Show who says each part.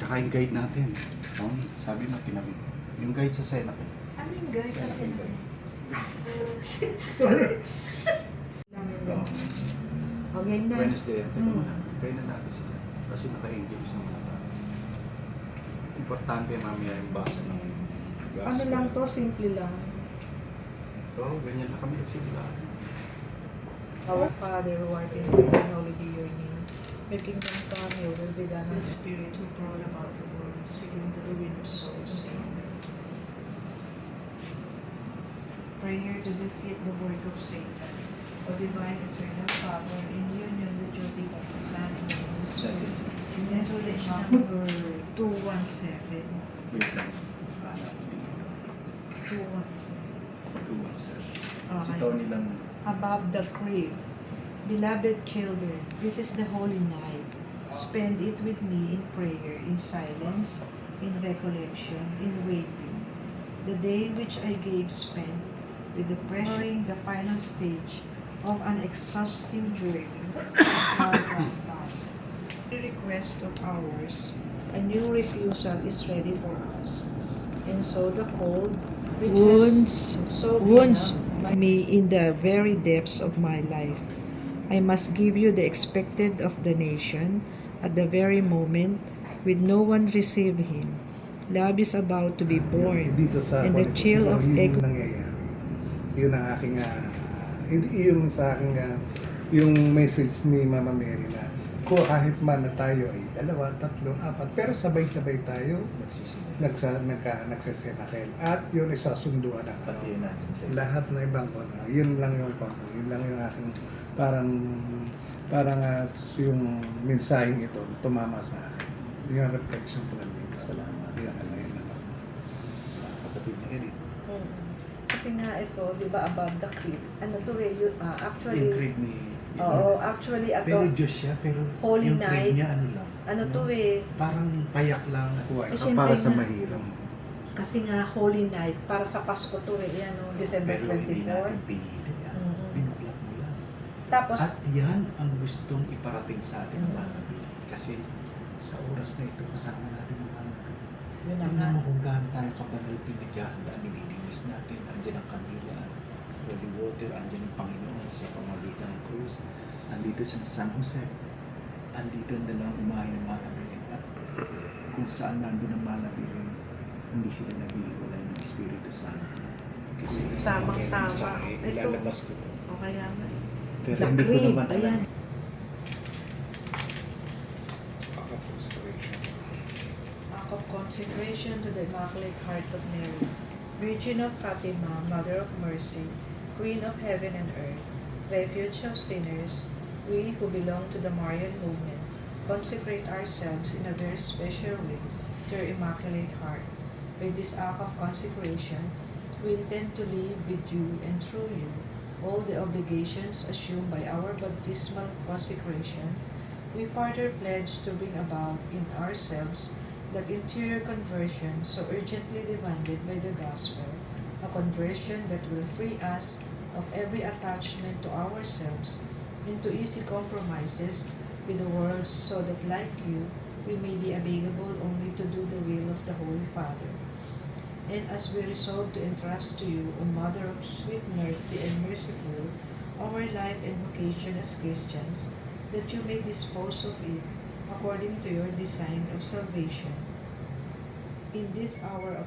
Speaker 1: Tsaka yung guide natin. Sabi mo, tinabi. Yung guide sa Senate.
Speaker 2: Ano yung guys kasi?
Speaker 1: Oo.
Speaker 2: Okay na.
Speaker 1: Wednesday, teka muna. Hintayin na natin sila. Kasi naka-engage sa mga tao. Importante mamaya yung basa ng gospel.
Speaker 2: Ano lang to, simple lang.
Speaker 1: Oo, ganyan na kami nagsimula.
Speaker 2: Our Father who art in heaven, hallowed be your name. Your kingdom come, your will be done on
Speaker 3: The Spirit who brought about the world, seeking to the win of souls. Prayer to defeat the work of Satan. O divine eternal Father, in union with your begotten Son and the Holy Spirit. In Revelation number 217.
Speaker 1: Wait lang. Hanap ko dito.
Speaker 3: 217.
Speaker 1: 217. Si
Speaker 3: Okay.
Speaker 1: Tony lang.
Speaker 3: Above the grave. Beloved children, this is the holy night. Spend it with me in prayer, in silence, in recollection, in waiting. The day which I gave spent with the pressuring the final stage of an exhaustive journey now gone by. The request of ours, a new refusal is ready for us. And so the cold, which
Speaker 2: Wounds,
Speaker 3: has so
Speaker 2: wounds
Speaker 3: benumbed me in the very depths of my life. I must give you the expected of the nation at the very moment with no one receive him. Love is about to be born,
Speaker 4: Dito sa
Speaker 3: and the
Speaker 4: Holy
Speaker 3: chill
Speaker 4: Ghost,
Speaker 3: of
Speaker 4: yun
Speaker 3: ego.
Speaker 4: yung nangyayari. Yun ang aking, yung sa aking, yung message ni Mama Mary na kahit man na tayo ay 2, 3, 4, pero sabay-sabay tayo nagsasenakil. At yun ay sasunduan ng
Speaker 1: Pati yun natin sa
Speaker 4: lahat na ibang yun lang yung yun lang yung aking parang yung mensaheng ito tumama sa akin. Yung reflection ko lang dito.
Speaker 1: Salamat.
Speaker 4: Yan lang yun naman.
Speaker 1: Kapatid na ganit.
Speaker 2: Kasi nga ito, di ba, above the creed. Ano to eh, actually,
Speaker 1: Yung creed ni...
Speaker 2: oo, actually,
Speaker 1: Pero
Speaker 2: ato,
Speaker 1: Diyos siya, pero
Speaker 2: Holy
Speaker 1: yung creed
Speaker 2: Night.
Speaker 1: niya ano lang.
Speaker 2: ano to eh,
Speaker 1: Parang payak lang.
Speaker 4: Buhay.
Speaker 2: So,
Speaker 1: Para
Speaker 2: siyempre
Speaker 1: sa
Speaker 2: nga,
Speaker 1: mahirap.
Speaker 2: kasi nga Holy Night, para sa Pasko to eh, yan o, December
Speaker 1: Pero hindi
Speaker 2: 24.
Speaker 1: natin pinili.
Speaker 2: Mhm.
Speaker 1: Binuklat mo lang.
Speaker 2: Tapos,
Speaker 1: At yan ang gustong iparating sa atin ng mga nabi. Kasi sa oras na ito, kasama natin ang mga nabi.
Speaker 2: yun na nga.
Speaker 1: Tingnan mo kung gaano tayo kapanal pinaghahanda, nililinis natin. Andiyan ang kandila, holy water, andiyan ang Panginoon sa pamagitan ng krus. Andito sa San Jose. Andito ang dalawang umahay ng mga nabilin. At kung saan nandun ang mga nabilin, hindi sila nag-iiwalay ng Espiritu Santo. Kasi
Speaker 2: Samang-sama. Ito.
Speaker 1: ilalabas ko to.
Speaker 2: O kaya nga.
Speaker 1: Pero
Speaker 2: The
Speaker 1: hindi ko
Speaker 2: creed,
Speaker 1: naman
Speaker 2: ayan.
Speaker 3: Act of consecration to the Immaculate Heart of Mary, Virgin of Fatima, Mother of Mercy, Queen of Heaven and Earth, Refuge of sinners, we who belong to the Marian movement, consecrate ourselves in a very special way to your Immaculate Heart. With this act of consecration, we intend to live with you and through you all the obligations assumed by our baptismal consecration. We further pledge to bring about in ourselves that interior conversion so urgently demanded by the gospel, a conversion that will free us of every attachment to ourselves into easy compromises with the world, so that like you, we may be available only to do the will of the Holy Father. And as we resolve to entrust to you, O Mother of sweet mercy and merciful, our life and vocation as Christians, that you may dispose of it according to your design of salvation. In this hour.